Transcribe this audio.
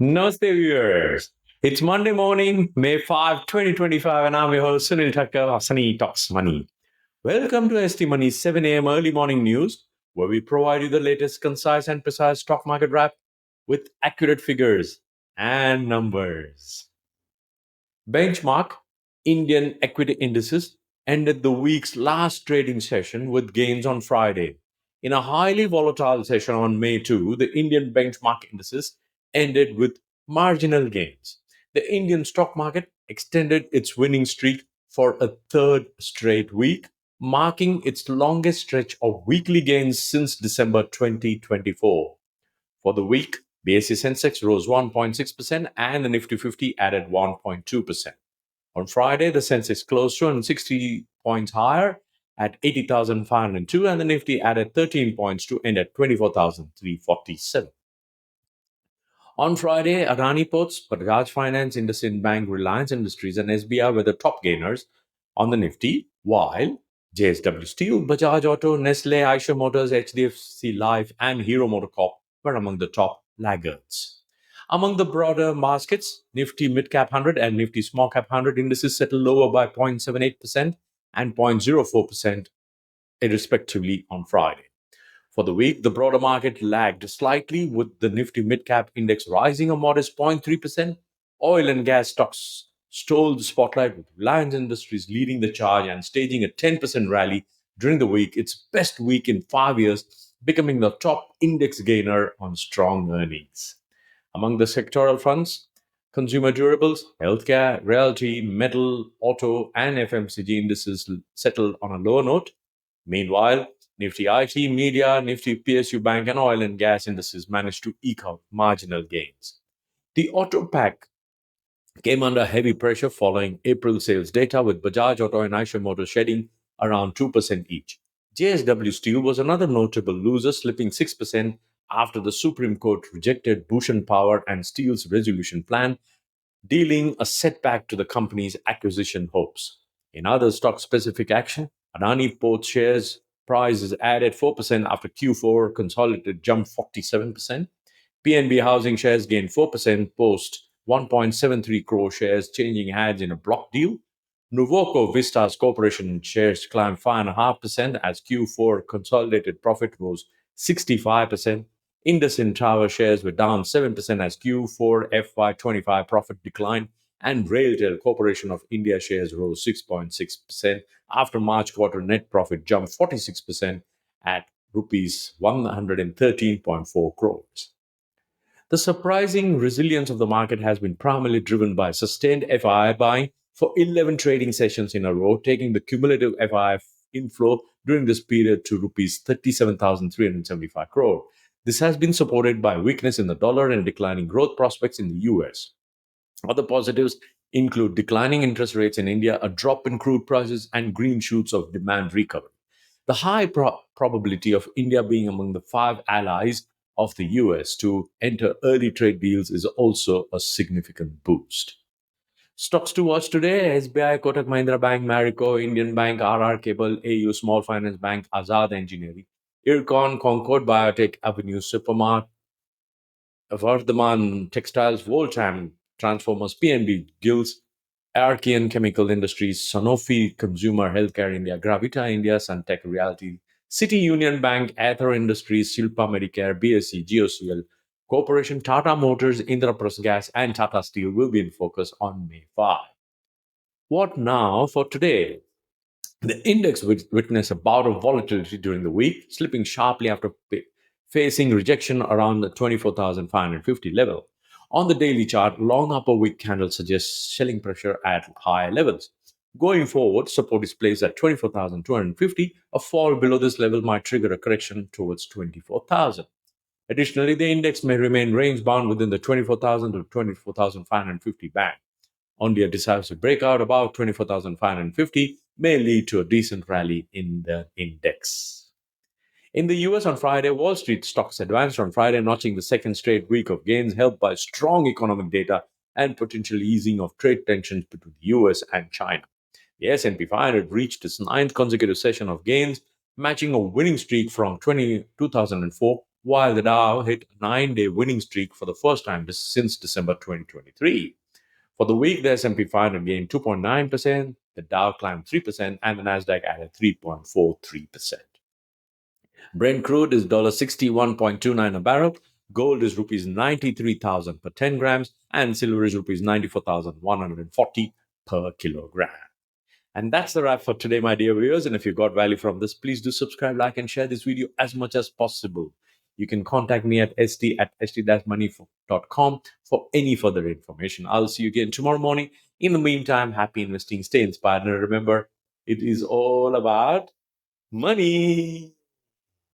Namaste, viewers. It's Monday morning, May 5, 2025, and I'm your host, Sunil Thakker of Sunny Talks Money. Welcome to ST Money's 7 a.m. early morning news, where we provide you the latest, concise, and precise stock market wrap with accurate figures and numbers. Benchmark Indian equity indices ended the week's last trading session with gains on Friday. In a highly volatile session on May 2, the Indian benchmark indices ended with marginal gains. The Indian stock market extended its winning streak for a third straight week, marking its longest stretch of weekly gains since December 2024. For the week, BSE Sensex rose 1.6% and the Nifty 50 added 1.2%. On Friday, the Sensex closed 260 points higher at 80,502 and the Nifty added 13 points to end at 24,347. On Friday, Adani Ports, Bajaj Finance, IndusInd Bank, Reliance Industries, and SBI were the top gainers on the Nifty, while JSW Steel, Bajaj Auto, Nestle, Eicher Motors, HDFC Life, and Hero MotoCorp were among the top laggards. Among the broader baskets, Nifty Mid-Cap 100 and Nifty Small-Cap 100 indices settled lower by 0.78% and 0.04% respectively on Friday. For the week, the broader market lagged slightly, with the Nifty Mid-Cap Index rising a modest 0.3%. Oil and gas stocks stole the spotlight, with Reliance Industries leading the charge and staging a 10% rally during the week, its best week in 5 years, becoming the top index gainer on strong earnings. Among the sectoral fronts, consumer durables, healthcare, realty, metal, auto, and FMCG indices settled on a lower note. Meanwhile, Nifty IT, Media, Nifty PSU Bank, and oil and gas indices managed to eke out marginal gains. The auto pack came under heavy pressure following April sales data, with Bajaj Auto and Eicher Motors shedding around 2% each. JSW Steel was another notable loser, slipping 6% after the Supreme Court rejected Bhushan Power and Steel's resolution plan, dealing a setback to the company's acquisition hopes. In other stock-specific action, Adani Ports shares prices added 4% after Q4 consolidated jumped 47%. PNB Housing shares gained 4% post 1.73 crore shares changing hands in a block deal. Nuvoco Vistas Corporation shares climbed 5.5% as Q4 consolidated profit rose 65%. IndusInd Tower shares were down 7% as Q4 FY25 profit declined, and Railtel Corporation of India shares rose 6.6% after March quarter net profit jumped 46% at rupees 113.4 crores. The surprising resilience of the market has been primarily driven by sustained FII buying for 11 trading sessions in a row, taking the cumulative FII inflow during this period to rupees 37,375 crore. This has been supported by weakness in the dollar and declining growth prospects in the US. Other positives include declining interest rates in India, a drop in crude prices, and green shoots of demand recovery. The high probability of India being among the 5 allies of the US to enter early trade deals is also a significant boost. Stocks to watch today: SBI, Kotak Mahindra Bank, Marico, Indian Bank, RR Cable, AU Small Finance Bank, Azad Engineering, Ircon, Concord Biotech, Avenue Supermart, Vardhaman Textiles, Voltam Transformers, PNB Gills, Archean Chemical Industries, Sanofi Consumer Healthcare India, Gravita India, Suntech Realty, City Union Bank, Aether Industries, Silpa Medicare, BSE, GOCL, Corporation, Tata Motors, Indraprastha Gas, and Tata Steel will be in focus on May 5. What now for today? The index witnessed a bout of volatility during the week, slipping sharply after facing rejection around the 24,550 level. On the daily chart, long upper wick candle suggests selling pressure at higher levels. Going forward, support is placed at 24,250. A fall below this level might trigger a correction towards 24,000. Additionally, the index may remain range bound within the 24,000 to 24,550 band. Only a decisive breakout above 24,550 may lead to a decent rally in the index. In the US on Friday, Wall Street stocks advanced on Friday, notching the second straight week of gains, helped by strong economic data and potential easing of trade tensions between the US and China. The S&P 500 reached its ninth consecutive session of gains, matching a winning streak from 2004, while the Dow hit a 9-day winning streak for the first time since December 2023. For the week, the S&P 500 gained 2.9%, the Dow climbed 3%, and the Nasdaq added 3.43%. Brent crude is $61.29 a barrel. Gold is rupees 93,000 per 10 grams, and silver is rupees 94,140 per kilogram. And that's the wrap for today, my dear viewers. And if you got value from this, please do subscribe, like, and share this video as much as possible. You can contact me at st@st-money.com for any further information. I'll see you again tomorrow morning. In the meantime, happy investing, stay inspired, and remember, it is all about money.